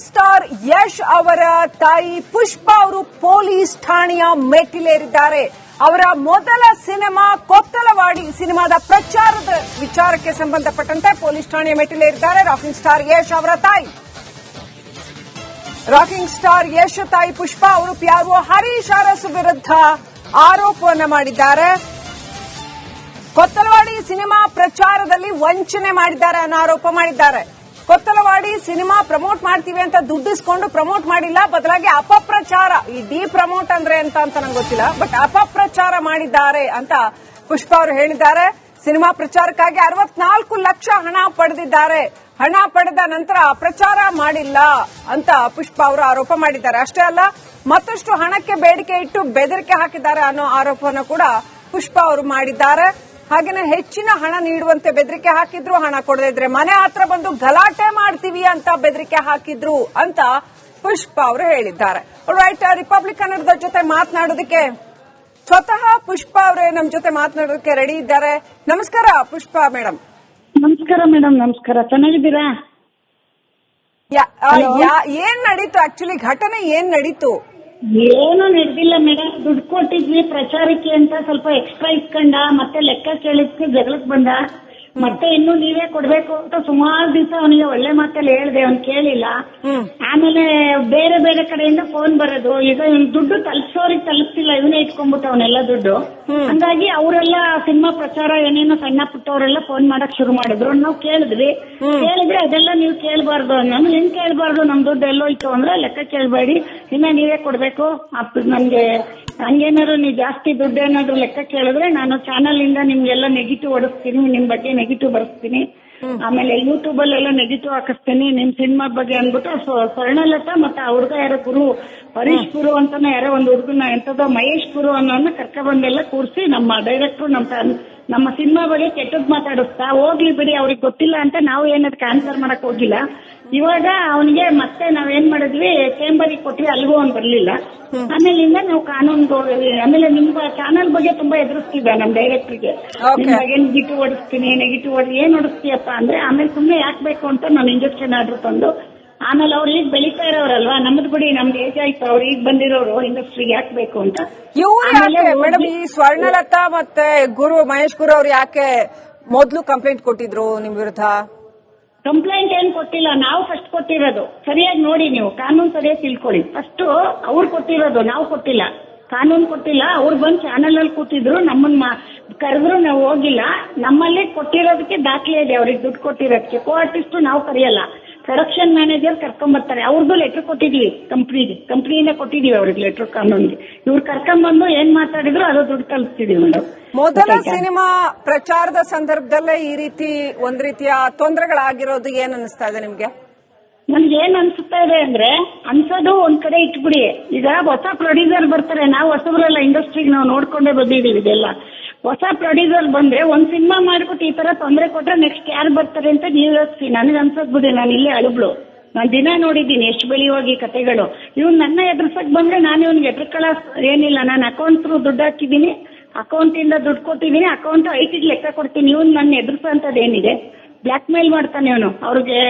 Star Yash ಅವರ ತಾಯಿ ಪುಷ್ಪಾ ಅವರು ಪೊಲೀಸ್ ಠಾಣೆಯ ಮೆಟ್ಟಿಲೇರಿದ್ದಾರೆ. ಅವರ ಮೊದಲ ಸಿನಿಮಾ ಕೊತ್ತಲವಾಡಿ ಸಿನಿಮಾದ ಪ್ರಚಾರದ ವಿಚಾರಕ್ಕೆ ಸಂಬಂಧಪಟ್ಟಂತೆ ಪೊಲೀಸ್ ಠಾಣೆಯ ಮೆಟ್ಟಿಲೇರಿದ್ದಾರೆ ರಾಕಿಂಗ್ ಸ್ಟಾರ್ ಯಶ್ ಅವರ ತಾಯಿ. ರಾಕಿಂಗ್ ಸ್ಟಾರ್ ಯಶ್ ತಾಯಿ ಪುಷ್ಪಾ ಅವರು ಪ್ಯಾರೋ ಹರೀಶ್ ಅರಸು ವಿರುದ್ಧ ಆರೋಪವನ್ನು ಮಾಡಿದ್ದಾರೆ. ಕೊತ್ತಲವಾಡಿ ಸಿನಿಮಾ ಪ್ರಚಾರದಲ್ಲಿ ವಂಚನೆ ಮಾಡಿದ್ದಾರೆ ಅನ್ನೋ ಆರೋಪ ಮಾಡಿದ್ದಾರೆ. ಕೊತ್ತಲವಾಡಿ ಸಿನಿಮಾ ಪ್ರಮೋಟ್ ಮಾಡ್ತೀವಿ ಅಂತ ದುಡ್ಡಿಸ್ಕೊಂಡು ಪ್ರಮೋಟ್ ಮಾಡಿಲ್ಲ, ಬದಲಾಗಿ ಅಪಪ್ರಚಾರ, ಈ ಡಿ ಪ್ರಮೋಟ್ ಅಂದ್ರೆ ಅಂತ ನಂಗೆ ಗೊತ್ತಿಲ್ಲ, ಬಟ್ ಅಪಪ್ರಚಾರ ಮಾಡಿದ್ದಾರೆ ಅಂತ ಪುಷ್ಪಾ ಅವರು ಹೇಳಿದ್ದಾರೆ. ಸಿನಿಮಾ ಪ್ರಚಾರಕ್ಕಾಗಿ 64 ಲಕ್ಷ ಹಣ ಪಡೆದಿದ್ದಾರೆ. ಹಣ ಪಡೆದ ನಂತರ ಪ್ರಚಾರ ಮಾಡಿಲ್ಲ ಅಂತ ಪುಷ್ಪಾ ಅವರು ಆರೋಪ ಮಾಡಿದ್ದಾರೆ. ಅಷ್ಟೇ ಅಲ್ಲ, ಮತ್ತಷ್ಟು ಹಣಕ್ಕೆ ಬೇಡಿಕೆ ಇಟ್ಟು ಬೆದರಿಕೆ ಹಾಕಿದ್ದಾರೆ ಅನ್ನೋ ಆರೋಪವನ್ನು ಕೂಡ ಪುಷ್ಪಾ ಅವರು ಮಾಡಿದ್ದಾರೆ. ಹಾಗೇನೆ ಹೆಚ್ಚಿನ ಹಣ ನೀಡುವಂತೆ ಬೆದರಿಕೆ ಹಾಕಿದ್ರು, ಹಣ ಕೊಡದೇ ಇದ್ರೆ ಮನೆ ಹತ್ರ ಬಂದು ಗಲಾಟೆ ಮಾಡ್ತೀವಿ ಅಂತ ಬೆದರಿಕೆ ಹಾಕಿದ್ರು ಅಂತ ಪುಷ್ಪಾ ಅವರು ಹೇಳಿದ್ದಾರೆ. ರೈಟ್, ರಿಪಬ್ಲಿಕ್ ಕನ್ನಡದ ಜೊತೆ ಮಾತನಾಡೋದಕ್ಕೆ ಸ್ವತಃ ಪುಷ್ಪಾ ಅವರೇ ನಮ್ಮ ಜೊತೆ ಮಾತನಾಡೋದಕ್ಕೆ ರೆಡಿ ಇದ್ದಾರೆ. ನಮಸ್ಕಾರ ಪುಷ್ಪಾ ಮೇಡಮ್. ನಮಸ್ಕಾರ ಮೇಡಮ್. ನಮಸ್ಕಾರ, ಚೆನ್ನಾಗಿದ್ದೀರಾ? ಏನ್ ನಡೀತು ಆಕ್ಚುಲಿ, ಘಟನೆ ಏನ್ ನಡೀತು? ಏನು ನಡೆದಿಲ್ಲ ಮೇಡಮ್. ದುಡ್ಡು ಕೊಟ್ಟಿದ್ವಿ ಪ್ರಚಾರಕ್ಕೆ ಅಂತ, ಸ್ವಲ್ಪ ಎಕ್ಸ್ಟ್ರಾ ಇಸ್ಕೊಂಡ, ಮತ್ತೆ ಲೆಕ್ಕ ಕೇಳಿದ್ಕೆ ಜಗಳಕ್ಕೆ ಬಂದ, ಮತ್ತೆ ಇನ್ನು ನೀವೇ ಕೊಡ್ಬೇಕು ಅಂತ ಸುಮಾರು ದಿವಸ ಅವನಿಗೆ ಒಳ್ಳೆ ಮಾತಲ್ಲಿ ಹೇಳ್ದೆ, ಅವ್ನು ಕೇಳಿಲ್ಲ. ಆಮೇಲೆ ಬೇರೆ ಬೇರೆ ಕಡೆಯಿಂದ ಫೋನ್ ಬರೋದು, ಈಗ ಇವ್ನು ದುಡ್ಡು ತಲುಪಿಸೋರಿಗೆ ತಲುಪ್ತಿಲ್ಲ, ಇವನೇ ಇಟ್ಕೊಂಡ್ಬಿಟ್ಟು ಅವನೆಲ್ಲ ದುಡ್ಡು. ಹಂಗಾಗಿ ಅವರೆಲ್ಲ ಸಿನಿಮಾ ಪ್ರಚಾರ ಏನೇನೋ ಸಣ್ಣ ಪುಟ್ಟವರೆಲ್ಲ ಫೋನ್ ಮಾಡಕ್ ಶುರು ಮಾಡಿದ್ರು. ನಾವು ಕೇಳಿದ್ವಿ ಅದೆಲ್ಲ ನೀವು ಕೇಳಬಾರ್ದು. ನಾನು ಹೆಂಗ್ ಕೇಳಬಾರ್ದು, ನಮ್ ದುಡ್ಡು ಎಲ್ಲೋಯ್ತು ಅಂದ್ರೆ ಲೆಕ್ಕ ಕೇಳಬೇಡಿ, ಇನ್ನ ನೀವೇ ಕೊಡ್ಬೇಕು. ನನ್ಗೆ ಹಂಗೇನಾದ್ರು ನೀವು ಜಾಸ್ತಿ ದುಡ್ಡು ಏನಾದ್ರು ಲೆಕ್ಕ ಕೇಳಿದ್ರೆ ನಾನು ಚಾನಲ್ ಇಂದ ನಿಮ್ಗೆಲ್ಲ ನೆಗೆಟಿವ್ ಹೊಡಿಸ್ತೀನಿ, ನಿಮ್ ಬಗ್ಗೆ ನೆಗೆಟಿವ್ ಬರ್ಸ್ತೀನಿ, ಆಮೇಲೆ ಯೂಟ್ಯೂಬ್ ಅಲ್ಲೆಲ್ಲ ನೆಗೆಟಿವ್ ಹಾಕಿಸ್ತೀನಿ ನಿಮ್ ಸಿನಿಮಾ ಬಗ್ಗೆ ಅಂದ್ಬಿಟ್ಟು ಸ್ವರ್ಣಲತಾ ಮತ್ತೆ ಆ ಹುಡುಗ ಯಾರೋ ಗುರು ಹರೀಶ್ ಗುರು ಅಂತಾನೆ ಯಾರೋ ಒಂದು ಹುಡುಗನ ಎಂತದೋ ಮಹೇಶ್ ಗುರು ಅನ್ನೋನ್ನ ಕರ್ಕೊಂಡ್ಬಂದೆಲ್ಲ ಕೂರಿಸಿ ನಮ್ಮ ಡೈರೆಕ್ಟರ್ ನಮ್ಮ ಸಿನಿಮಾ ಬಗ್ಗೆ ಕೆಟ್ಟದ್ ಮಾತಾಡಿಸ್ತಾ, ಹೋಗ್ಲಿ ಬಿಡಿ ಅವ್ರಿಗೆ ಗೊತ್ತಿಲ್ಲ ಅಂತ ನಾವು ಏನದಕ್ಕೆ ಆನ್ಸರ್ ಮಾಡಕ್ ಹೋಗಿಲ್ಲ. ಇವಾಗ ಅವನಿಗೆ ಮತ್ತೆ ನಾವೇನ್ ಮಾಡಿದ್ವಿ, ಚೇಂಬರಿಗೆ ಕೊಟ್ವಿ, ಅಲ್ಲಿಗೂ ಅವ್ನು ಬರ್ಲಿಲ್ಲ. ಆಮೇಲಿಂದ ನಾವು ಕಾನೂನ್ಗೆ ಹೋಗಿದ್ವಿ. ಆಮೇಲೆ ನಿಮ್ಮ ಚಾನಲ್ ಬಗ್ಗೆ ತುಂಬಾ ಎದುರಿಸ್ತಿದ್ದ ನಮ್ ಡೈರೆಕ್ಟರ್ಗೆ, ನಿಮ್ ಬಗ್ಗೆ ನೆಗೆಟಿವ್ ಹೊಡಿಸ್ತೀನಿ, ನೆಗೆಟಿವ್ ಏನ್ ಹೊಡಿಸ್ತೀಯಪ್ಪ ಅಂದ್ರೆ, ಆಮೇಲೆ ಸುಮ್ನೆ ಯಾಕೆ ಬೇಕು ಅಂತ ನಾನು ಇಂಜೆಕ್ಷನ್ ಆರ್ಡರ್ ತಂದು, ಆಮೇಲೆ ಅವ್ರು ಈಗ ಬೆಳೀತಾ ಇರೋರಲ್ವಾ, ನಮ್ದು ಬಿಡಿ ನಮ್ದು ಏಜ್ ಆಯ್ತು, ಅವ್ರು ಈಗ ಬಂದಿರೋರು ಇಂಡಸ್ಟ್ರಿಗೆ ಯಾಕೆ ಬೇಕು ಅಂತ. ಮೇಡಮ್, ಈ ಸ್ವರ್ಣಲತಾ ಮತ್ತೆ ಗುರು ಮಹೇಶ್ ಗುರು ಅವ್ರು ಯಾಕೆ ಮೊದ್ಲು ಕಂಪ್ಲೇಂಟ್ ಕೊಟ್ಟಿದ್ರು ನಿಮ್ ವಿರುದ್ಧ? ಕಂಪ್ಲೇಂಟ್ ಏನ್ ಕೊಟ್ಟಿಲ್ಲ, ನಾವು ಫಸ್ಟ್ ಕೊಟ್ಟಿರೋದು. ಸರಿಯಾಗಿ ನೋಡಿ, ನೀವು ಕಾನೂನು ಸರಿಯಾಗಿ ತಿಳ್ಕೊಳ್ಳಿ. ಫಸ್ಟ್ ಅವ್ರು ಕೊಟ್ಟಿರೋದು, ನಾವು ಕೊಟ್ಟಿಲ್ಲ. ಕಾನೂನು ಕೊಟ್ಟಿಲ್ಲ, ಅವ್ರು ಬಂದ್ ಚಾನಲ್ ಅಲ್ಲಿ ಕೂತಿದ್ರು, ನಮ್ಮನ್ನ ಕರೆದ್ರು, ನಾವು ಹೋಗಿಲ್ಲ. ನಮ್ಮಲ್ಲಿ ಕೊಟ್ಟಿರೋದಕ್ಕೆ ದಾಖಲೆ ಇದೆ, ಅವ್ರಿಗೆ ದುಡ್ಡು ಕೊಟ್ಟಿರೋದಕ್ಕೆ. ಕೋ ಆರ್ಟಿಸ್ಟ್ ನಾವು ಕರೆಯಲ್ಲ, ಪ್ರೊಡಕ್ಷನ್ ಮ್ಯಾನೇಜರ್ ಕರ್ಕೊಂಡ್ ಬರ್ತಾರೆ. ಅವ್ರದ್ದು ಲೆಟರ್ ಕೊಟ್ಟಿದ್ವಿ ಕಂಪ್ನಿಯಿಂದ ಕೊಟ್ಟಿದೀವಿ ಅವ್ರಿಗೆ ಲೆಟರ್ ಕಾನೂನಿಗೆ. ಇವ್ರು ಕರ್ಕೊಂಡ್ಬಂದು ಏನ್ ಮಾತಾಡಿದ್ರು ಅದು ದುಡ್ಡು ತಲುಪಿಸಿದೀವಿ ಮೇಡಮ್. ಮೊದಲ ಸಿನಿಮಾ ಪ್ರಚಾರದ ಸಂದರ್ಭದಲ್ಲೇ ಈ ರೀತಿ ಒಂದ್ ರೀತಿಯ ತೊಂದರೆಗಳಾಗಿರೋದು ಏನ್ ಅನಿಸ್ತಾ ಇದೆ ನಿಮ್ಗೆ? ನನ್ಗೆ ಏನ್ ಅನ್ಸುತ್ತಾ ಇದೆ ಅಂದ್ರೆ, ಅನ್ಸೋದು ಒಂದ್ ಕಡೆ ಇಟ್ಬಿಡಿ. ಈಗ ಹೊಸ ಪ್ರೊಡ್ಯೂಸರ್ ಬರ್ತಾರೆ, ನಾವು ಹೊಸಬ್ರಲ್ಲ, ಇಂಡಸ್ಟ್ರಿಗೆ ನಾವು ನೋಡ್ಕೊಂಡೇ ಬಂದಿದೀವಿ. ಇದೆಲ್ಲ ಹೊಸ ಪ್ರೊಡ್ಯೂಸರ್ ಬಂದ್ರೆ ಒಂದ್ ಸಿನಿಮಾ ಮಾಡ್ಬಿಟ್ಟು ಈ ತರ ತೊಂದರೆ ಕೊಟ್ರೆ ನೆಕ್ಸ್ಟ್ ಯಾರು ಬರ್ತಾರೆ ಅಂತ ನೀವ್ ಯೋಚಿಸಿ. ನನಗೆ ಅನ್ಸೋದ್ ಬಿಡಿ, ನಾನು ಇಲ್ಲೇ ಅಳುಬ್ಳು. ನಾನು ದಿನ ನೋಡಿದ್ದೀನಿ ಎಷ್ಟು ಬೆಳೆಯುವಾಗಿ ಕತೆಗಳು. ಇವ್ನು ನನ್ನ ಎದುರ್ಸಕ್ ಬಂದ್ರೆ ನಾನು ಇವ್ನಿಗೆ ಎದುರ್ಕೊಳ್ಳೋ ಏನಿಲ್ಲ. ನಾನು ಅಕೌಂಟ್ ಥ್ರೂ ದುಡ್ಡು ಹಾಕಿದ್ದೀನಿ, ಅಕೌಂಟ್ ಇಂದ ದುಡ್ಡು ಕೊಟ್ಟಿದ್ದೀನಿ, ಅಕೌಂಟ್ ಐಟಿಗೆ ಲೆಕ್ಕ ಕೊಡ್ತೀನಿ. ಇವ್ನು ನನ್ನ ಎದುರ್ಸೋಂಥದ್ದು ಏನಿದೆ? ಬ್ಲಾಕ್ ಮೇಲ್ ಮಾಡ್ತಾನೆ ಇವನು. ಅವ್ರಿಗೆ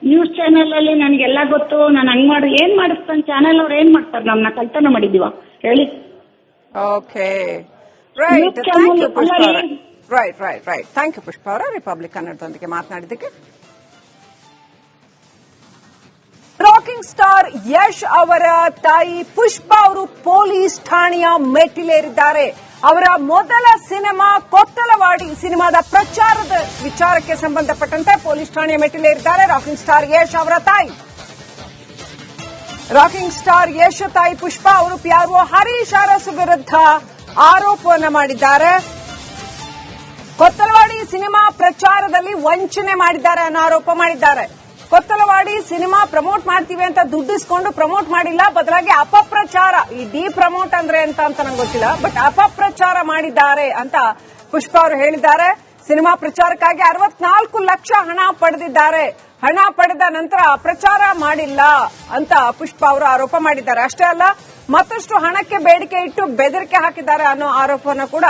ನ್ಯೂಸ್ ಚಾನೆಲ್ ಅಲ್ಲಿ ನನಗೆಲ್ಲ ಗೊತ್ತು, ನಾನು ಹಂಗ್ ಮಾಡಿ ಏನ್ ಮಾಡಿಸ್ತಾನೆ ಚಾನೆಲ್ ಅವ್ರು ಏನ್ ಮಾಡ್ತಾರೆ? ನಮ್ನ ಕಳ್ತನ ಮಾಡಿದೀವ ಹೇಳಿ? Okay, right, thank you Pushpa ಅವರೇ. ರೈಟ್, ಥ್ಯಾಂಕ್ ಯು ಪುಷ್ಪಾ ಅವರೇ, ರಿಪಬ್ಲಿಕ್ ಕನ್ನಡದೊಂದಿಗೆ ಮಾತನಾಡಿದ್ದಕ್ಕೆ. ರಾಕಿಂಗ್ ಸ್ಟಾರ್ ಯಶ್ ಅವರ ತಾಯಿ ಪುಷ್ಪಾ ಅವರು ಪೊಲೀಸ್ ಠಾಣೆಯ ಮೆಟ್ಟಿಲೇರಿದ್ದಾರೆ. ಅವರ ಮೊದಲ ಸಿನಿಮಾ ಕೊತ್ತಲವಾಡಿ ಸಿನಿಮಾದ ಪ್ರಚಾರದ ವಿಚಾರಕ್ಕೆ ಸಂಬಂಧಪಟ್ಟಂತೆ ಪೊಲೀಸ್ ಠಾಣೆಯ ಮೆಟ್ಟಿಲೇರಿದ್ದಾರೆ ರಾಕಿಂಗ್ ಸ್ಟಾರ್ ಯಶ್ ಅವರ ತಾಯಿ. ರಾಕಿಂಗ್ ಸ್ಟಾರ್ ಯಶ್ ತಾಯಿ ಪುಷ್ಪಾ ಅವರು ಪ್ಯಾರೋ ಹರೀಶ್ ಅರಸು ವಿರುದ್ಧ ಆರೋಪವನ್ನು ಮಾಡಿದ್ದಾರೆ. ಕೊತ್ತಲವಾಡಿ ಸಿನಿಮಾ ಪ್ರಚಾರದಲ್ಲಿ ವಂಚನೆ ಮಾಡಿದ್ದಾರೆ ಅನ್ನೋ ಆರೋಪ ಮಾಡಿದ್ದಾರೆ. ಕೊತ್ತಲವಾಡಿ ಸಿನಿಮಾ ಪ್ರಮೋಟ್ ಮಾಡ್ತೀವಿ ಅಂತ ದುಡ್ಡಿಸ್ಕೊಂಡು ಪ್ರಮೋಟ್ ಮಾಡಿಲ್ಲ, ಬದಲಾಗಿ ಅಪಪ್ರಚಾರ, ಈ ಡಿ ಪ್ರಮೋಟ್ ಅಂದ್ರೆ ಅಂತ ನಂಗೆ ಗೊತ್ತಿಲ್ಲ, ಬಟ್ ಅಪಪ್ರಚಾರ ಮಾಡಿದ್ದಾರೆ ಅಂತ ಪುಷ್ಪಾ ಅವರು ಹೇಳಿದ್ದಾರೆ. ಸಿನಿಮಾ ಪ್ರಚಾರಕ್ಕಾಗಿ 64 ಲಕ್ಷ ಹಣ ಪಡೆದಿದ್ದಾರೆ. ಹಣ ಪಡೆದ ನಂತರ ಪ್ರಚಾರ ಮಾಡಿಲ್ಲ ಅಂತ ಪುಷ್ಪಾ ಅವರು ಆರೋಪ ಮಾಡಿದ್ದಾರೆ. ಅಷ್ಟೇ ಅಲ್ಲ, ಮತ್ತಷ್ಟು ಹಣಕ್ಕೆ ಬೇಡಿಕೆ ಇಟ್ಟು ಬೆದರಿಕೆ ಹಾಕಿದ್ದಾರೆ ಅನ್ನೋ ಆರೋಪವನ್ನು ಕೂಡ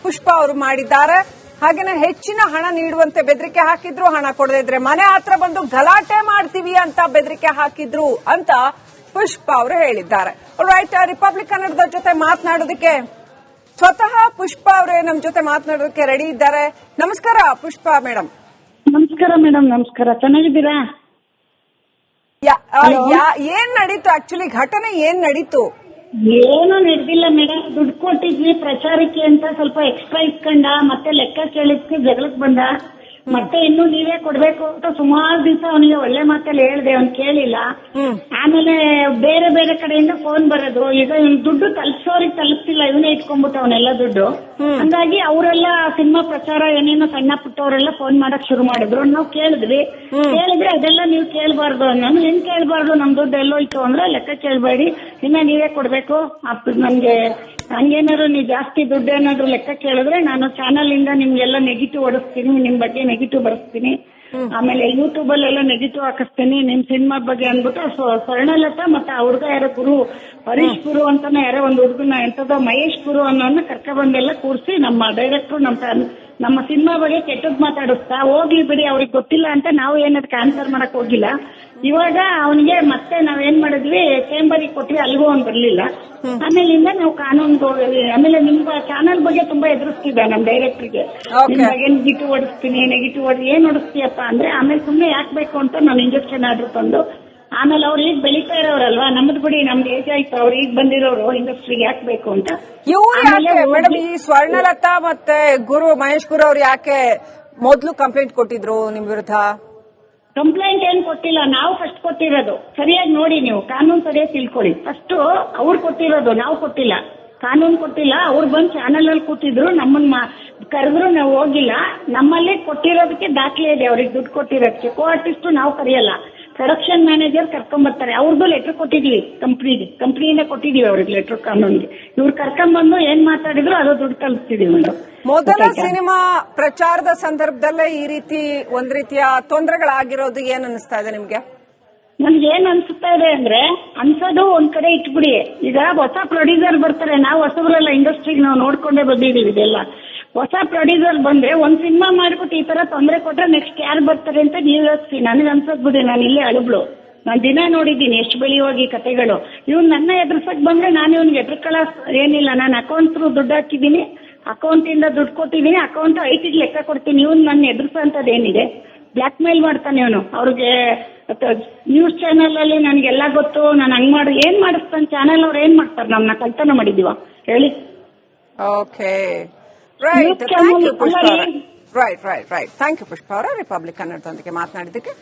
ಪುಷ್ಪಾ ಅವರು ಮಾಡಿದ್ದಾರೆ. ಹಾಗೇನೆ ಹೆಚ್ಚಿನ ಹಣ ನೀಡುವಂತೆ ಬೆದರಿಕೆ ಹಾಕಿದ್ರು, ಹಣ ಕೊಡದೇ ಇದ್ರೆ ಮನೆ ಹತ್ರ ಬಂದು ಗಲಾಟೆ ಮಾಡ್ತೀವಿ ಅಂತ ಬೆದರಿಕೆ ಹಾಕಿದ್ರು ಅಂತ ಪುಷ್ಪಾ ಅವರು ಹೇಳಿದ್ದಾರೆ. ರೈಟ್, ರಿಪಬ್ಲಿಕ್ ಕನ್ನಡದ ಜೊತೆ ಮಾತನಾಡೋದಕ್ಕೆ ಸ್ವತಃ ಪುಷ್ಪಾ ಅವರೇ ನಮ್ಮ ಜೊತೆ ಮಾತನಾಡೋದಕ್ಕೆ ರೆಡಿ ಇದ್ದಾರೆ. ನಮಸ್ಕಾರ ಪುಷ್ಪಾ ಮೇಡಮ್. ನಮಸ್ಕಾರ ಮೇಡಮ್, ನಮಸ್ಕಾರ. ಚೆನ್ನಾಗಿದ್ದೀರಾ? ಏನ್ ನಡೀತು ಆಕ್ಚುಲಿ, ಘಟನೆ ಏನ್ ನಡೀತು? ಏನೂ ನಡೆದಿಲ್ಲ ಮೇಡಮ್. ದುಡ್ಡು ಕೊಟ್ಟಿದ್ವಿ ಪ್ರಚಾರಕ್ಕೆ ಅಂತ, ಸ್ವಲ್ಪ ಎಕ್ಸ್ಟ್ರಾ ಇಸ್ಕೊಂಡ, ಮತ್ತೆ ಲೆಕ್ಕ ಕೇಳಿದ್ಕೆ ಜಗಳಕ್ಕೆ ಬಂದ. ಮತ್ತೆ ಇನ್ನು ನೀವೇ ಕೊಡ್ಬೇಕು ಅಂತ ಸುಮಾರು ದಿವಸ ಅವನಿಗೆ ಒಳ್ಳೆ ಮಾತಲ್ಲಿ ಹೇಳ್ದೆ, ಅವ್ನು ಕೇಳಿಲ್ಲ. ಆಮೇಲೆ ಬೇರೆ ಬೇರೆ ಕಡೆಯಿಂದ ಫೋನ್ ಬರೋದು. ಈಗ ಇವ್ನು ದುಡ್ಡು ತಲುಪಿಸೋರಿಗೆ ತಲುಪ್ತಿಲ್ಲ, ಇವನೇ ಇಟ್ಕೊಂಡ್ಬಿಟ್ಟು ಅವನೆಲ್ಲ ದುಡ್ಡು. ಹಂಗಾಗಿ ಅವರೆಲ್ಲ ಸಿನಿಮಾ ಪ್ರಚಾರ ಏನೇನೋ ಸಣ್ಣ ಪುಟ್ಟವರೆಲ್ಲ ಫೋನ್ ಮಾಡಕ್ ಶುರು ಮಾಡಿದ್ರು. ನಾವು ಕೇಳಿದ್ವಿ. ಅದೆಲ್ಲ ನೀವು ಕೇಳಬಾರ್ದು. ನಾನು ಏನ್ ಕೇಳಬಾರ್ದು, ನಮ್ ದುಡ್ಡು ಎಲ್ಲೋಯ್ತು ಅಂದ್ರೆ ಲೆಕ್ಕ ಕೇಳಬೇಡಿ, ಇನ್ನ ನೀವೇ ಕೊಡ್ಬೇಕು. ನನ್ಗೆ ಹಂಗೇನಾದ್ರು ನೀವು ಜಾಸ್ತಿ ದುಡ್ಡು ಏನಾದ್ರು ಲೆಕ್ಕ ಕೇಳಿದ್ರೆ ನಾನು ಚಾನಲ್ ಇಂದ ನಿಮ್ಗೆಲ್ಲ ನೆಗೆಟಿವ್ ಹೊಡಿಸ್ತೀನಿ, ನಿಮ್ ಬಗ್ಗೆ ನೆಗೆಟಿವ್ ಬರೆಸ್ತೀನಿ, ಆಮೇಲೆ ಯೂಟ್ಯೂಬ್ ಅಲ್ಲೆಲ್ಲ ನೆಗೆಟಿವ್ ಹಾಕಿಸ್ತೀನಿ ನಿಮ್ ಸಿನಿಮಾ ಬಗ್ಗೆ ಅಂದ್ಬಿಟ್ಟು ಸ್ವರ್ಣಲತಾ ಮತ್ತೆ ಆ ಹುಡುಗ ಯಾರೋ ಗುರು ಹರೀಶ್ ಗುರು ಅಂತಾನೆ ಯಾರೋ ಒಂದು ಹುಡುಗನ ಎಂತದೋ ಮಹೇಶ್ ಗುರು ಅನ್ನೋನ್ನ ಕರ್ಕೊಂಡ್ಬಂದೆಲ್ಲ ಕೂರಿಸಿ ನಮ್ಮ ಡೈರೆಕ್ಟರ್ ನಮ್ಮ ಸಿನಿಮಾ ಬಗ್ಗೆ ಕೆಟ್ಟದ್ ಮಾತಾಡಿಸ್ತಾ ಹೋಗ್ಲಿ ಬಿಡಿ, ಅವ್ರಿಗೆ ಗೊತ್ತಿಲ್ಲ ಅಂತ ನಾವು ಏನದಕ್ಕೆ ಆನ್ಸರ್ ಮಾಡಕ್ ಹೋಗಿಲ್ಲ. ಇವಾಗ ಅವನಿಗೆ ಮತ್ತೆ ನಾವೇನ್ ಮಾಡಿದ್ವಿ, ಚೇಂಬರಿಗೆ ಕೊಟ್ವಿ, ಅಲ್ಗೂ ಅವ್ನು ಬರ್ಲಿಲ್ಲ. ಆಮೇಲಿಂದ ನಾವು ಕಾನೂನ್ಗೆ ಹೋಗಿ, ಆಮೇಲೆ ನಿಮ್ ಚಾನಲ್ ಬಗ್ಗೆ ತುಂಬಾ ಎದುರಿಸ್ತಿದ್ದ ನಮ್ ಡೈರೆಕ್ಟರ್ಗೆ, ನಿಮ್ ಬಗ್ಗೆ ನೆಗೆಟಿವ್ ಹೊಡಿಸ್ತೀನಿ, ನೆಗೆಟಿವ್ ಏನ್ ಹೊಡಿಸ್ತೀಯಪ್ಪ ಅಂದ್ರೆ, ಆಮೇಲೆ ಸುಮ್ನೆ ಯಾಕೆ ಬೇಕು ಅಂತ ನಾನು ಇಂಜೆಕ್ಷನ್ ಆರ್ಡರ್ ತಂದು, ಆಮೇಲೆ ಅವ್ರು ಈಗ ಬೆಳೀತಾ ಇರೋರಲ್ವಾ, ನಮ್ದು ಬಿಡಿ ನಮ್ದು ಏಜ್ ಆಯ್ತು, ಅವ್ರು ಈಗ ಬಂದಿರೋರು ಇಂಡಸ್ಟ್ರಿಗೆ ಯಾಕೆ ಬೇಕು ಅಂತ. ಮೇಡಮ್, ಈ ಸ್ವರ್ಣಲತಾ ಮತ್ತೆ ಮಹೇಶ್ ಗುರು ಅವ್ರು ಯಾಕೆ ಮೊದ್ಲು ಕಂಪ್ಲೇಂಟ್ ಕೊಟ್ಟಿದ್ರು ನಿಮ್ ವಿರುದ್ಧ? ಕಂಪ್ಲೇಂಟ್ ಏನ್ ಕೊಟ್ಟಿಲ್ಲ, ನಾವು ಫಸ್ಟ್ ಕೊಟ್ಟಿರೋದು. ಸರಿಯಾಗಿ ನೋಡಿ, ನೀವು ಕಾನೂನು ಸರಿಯಾಗಿ ತಿಳ್ಕೊಳ್ಳಿ. ಫಸ್ಟ್ ಅವ್ರು ಕೊಟ್ಟಿರೋದು, ನಾವು ಕೊಟ್ಟಿಲ್ಲ. ಕಾನೂನು ಕೊಟ್ಟಿಲ್ಲ, ಅವ್ರು ಬಂದು ಚಾನಲ್ ಅಲ್ಲಿ ಕೂತಿದ್ರು, ನಮ್ಮನ್ನ ಕರೆದ್ರು, ನಾವು ಹೋಗಿಲ್ಲ. ನಮ್ಮಲ್ಲಿ ಕೊಟ್ಟಿರೋದಕ್ಕೆ ದಾಖಲೆ ಇದೆ, ಅವ್ರಿಗೆ ದುಡ್ಡು ಕೊಟ್ಟಿರೋದಕ್ಕೆ. ಕೋ ಆರ್ಟಿಸ್ಟ್ ನಾವು ಕರೆಯಲ್ಲ, ಪ್ರೊಡಕ್ಷನ್ ಮ್ಯಾನೇಜರ್ ಕರ್ಕೊಂಡ್ ಬರ್ತಾರೆ. ಅವ್ರದ್ದು ಲೆಟರ್ ಕೊಟ್ಟಿದೀವಿ ಕಂಪ್ನಿಯಿಂದ ಕೊಟ್ಟಿದೀವಿ ಅವ್ರಿಗೆ ಲೆಟರ್ ಕಾನೂನ್ಗೆ. ಇವ್ರು ಕರ್ಕೊಂಡ್ ಬಂದು ಏನ್ ಮಾತಾಡಿದ್ರು ಅದು ದುಡ್ಡು ತಲುಪಿಸಿದೀವಿ ಮೇಡಮ್. ಮೊದಲ ಸಿನಿಮಾ ಪ್ರಚಾರದ ಸಂದರ್ಭದಲ್ಲೇ ಈ ರೀತಿ ಒಂದ್ ರೀತಿಯ ತೊಂದರೆಗಳಾಗಿರೋದು ಏನ್ ಅನಿಸ್ತಾ ಇದೆ ನಿಮ್ಗೆ? ನನ್ಗೆ ಏನ್ ಅನ್ಸುತ್ತಾ ಇದೆ ಅಂದ್ರೆ, ಅನ್ಸೋದು ಒಂದ್ ಕಡೆ ಇಟ್ಬಿಡಿ. ಈಗ ಹೊಸ ಪ್ರೊಡ್ಯೂಸರ್ ಬರ್ತಾರೆ, ನಾವು ಹೊಸಬ್ರಲ್ಲ, ಇಂಡಸ್ಟ್ರಿಗೆ ನಾವು ನೋಡ್ಕೊಂಡೇ ಬಂದಿದೀವಿ. ಇದೆಲ್ಲ ಹೊಸ ಪ್ರೊಡ್ಯೂಸರ್ ಬಂದ್ರೆ ಒಂದ್ ಸಿನಿಮಾ ಮಾಡ್ಬಿಟ್ಟು ಈ ತರ ತೊಂದರೆ ಕೊಟ್ರೆ ನೆಕ್ಸ್ಟ್ ಯಾರು ಬರ್ತಾರೆ ಅಂತ ನೀವ್ ಯೋಚಿಸಿ. ನನಗೆ ಅನ್ಸೋದ್ ಬಿಡಿ, ನಾನು ಇಲ್ಲೇ ಅಳುಬ್ಳು. ನಾನು ದಿನ ನೋಡಿದ್ದೀನಿ ಎಷ್ಟು ಬೆಳೆಯುವಾಗಿ ಕತೆಗಳು. ಇವ್ನು ನನ್ನ ಎದುರ್ಸಕ್ ಬಂದ್ರೆ ನಾನು ಇವ್ನಿಗೆ ಎದುರ್ಕೊಳ್ಳ ಏನಿಲ್ಲ. ನಾನು ಅಕೌಂಟ್ ಥ್ರೂ ದುಡ್ಡು ಹಾಕಿದ್ದೀನಿ, ಅಕೌಂಟ್ ಇಂದ ದುಡ್ಡು ಕೊಟ್ಟಿದ್ದೀನಿ, ಅಕೌಂಟ್ ಐಟಿಗೆ ಲೆಕ್ಕ ಕೊಡ್ತೀನಿ. ಇವ್ನು ನನ್ನ ಎದುರ್ಸೋಂಥದ್ದು ಏನಿದೆ? ಬ್ಲಾಕ್ ಮೇಲ್ ಮಾಡ್ತಾನೆ ಇವನು. ಅವ್ರಿಗೆ ನ್ಯೂಸ್ ಚಾನೆಲ್ ಅಲ್ಲಿ ನನ್ಗೆಲ್ಲ ಗೊತ್ತು, ನಾನು ಹಂಗ್ ಮಾಡಿ ಏನ್ ಮಾಡಿಸ್ತಾನೆ ಚಾನೆಲ್ ಅವ್ರು ಏನ್ ಮಾಡ್ತಾರೆ? ನಮ್ನ ಕಳ್ತನ ಮಾಡಿದೀವ ಹೇಳಿ? Okay, right. Thank you Pushpa ಅವರೇ. ರೈಟ್. ಥ್ಯಾಂಕ್ ಯು ಪುಷ್ಪಾ ಅವರೇ, ರಿಪಬ್ಲಿಕ್ ಕನ್ನಡದೊಂದಿಗೆ ಮಾತನಾಡಿದ್ದಕ್ಕೆ.